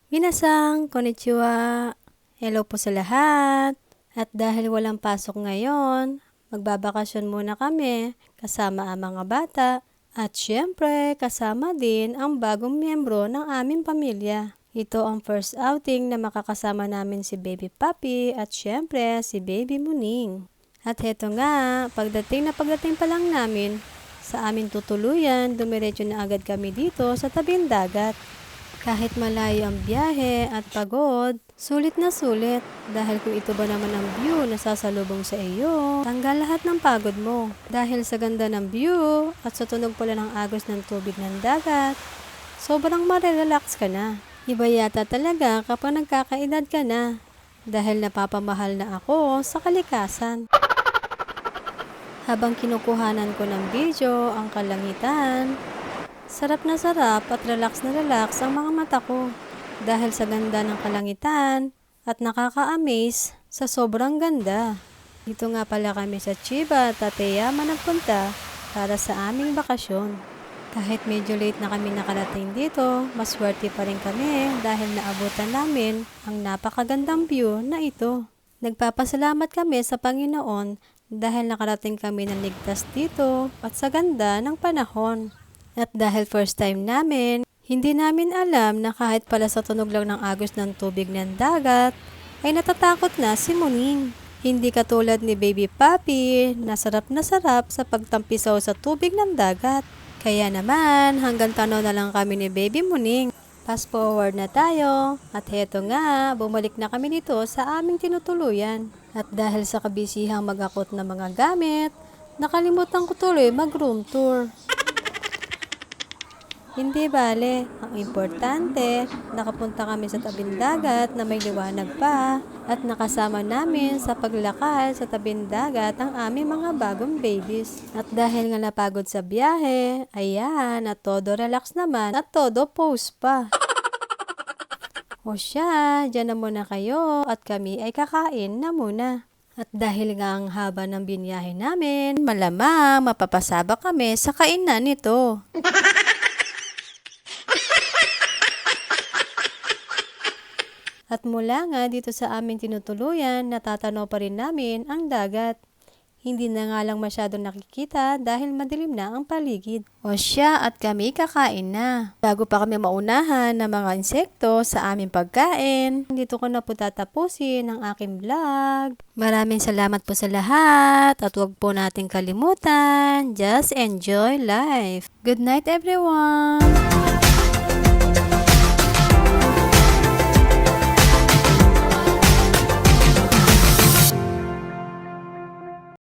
Minasang, konnichiwa. Hello po sa lahat. At dahil walang pasok ngayon, magbabakasyon muna kami kasama ang mga bata at syempre kasama din ang bagong miyembro ng aming pamilya. Ito ang first outing na makakasama namin si Baby Papi at syempre si Baby Muning. At heto nga, pagdating pa lang namin sa aming tutuluyan, dumiretso na agad kami dito sa tabing dagat. Kahit malayo ang biyahe at pagod, sulit na sulit dahil kung ito ba naman ang view na sasalubong sa iyo, tanggal lahat ng pagod mo. Dahil sa ganda ng view at sa tunog pala ng agos ng tubig ng dagat, sobrang marerelax ka na. Iba yata talaga kapag nagkakaedad ka na dahil napapamahal na ako sa kalikasan. Habang kinukuhanan ko ng video ang kalangitan, sarap na sarap at relax na relax ang mga mata ko dahil sa ganda ng kalangitan at nakaka-amaze sa sobrang ganda. Dito nga pala kami sa Chiba, Tateyama nagpunta para sa aming bakasyon. Kahit medyo late na kami nakarating dito, maswerte pa rin kami dahil naabutan namin ang napakagandang view na ito. Nagpapasalamat kami sa Panginoon dahil nakarating kami ng ligtas dito at sa ganda ng panahon. At dahil first time namin, hindi namin alam na kahit pala sa tunog lang ng agos ng tubig ng dagat, ay natatakot na si Muning. Hindi katulad ni Baby Papi na sarap sa pagtampisaw sa tubig ng dagat. Kaya naman, hanggang tanaw na lang kami ni Baby Muning. Fast forward na tayo at heto nga, bumalik na kami dito sa aming tinutuluyan. At dahil sa kabisihang mag-akot na mga gamit, nakalimutan ko tuloy mag-room tour. Hindi bale, ang importante, nakapunta kami sa tabing dagat na may liwanag pa at nakasama namin sa paglakad sa tabing dagat ang aming mga bagong babies. At dahil nga napagod sa biyahe, ayan, at todo relax naman at todo pose pa. O siya, dyan na muna kayo at kami ay kakain na muna. At dahil nga ang haba ng binyahe namin, malamang mapapasabak kami sa kainan nito. At mula nga dito sa aming tinutuluyan, natatanaw pa rin namin ang dagat. Hindi na nga lang masyado nakikita dahil madilim na ang paligid. O siya at kami kakain na. Bago pa kami maunahan ng mga insekto sa aming pagkain, dito ko na po tatapusin ang aking vlog. Maraming salamat po sa lahat at huwag po nating kalimutan, just enjoy life. Good night everyone!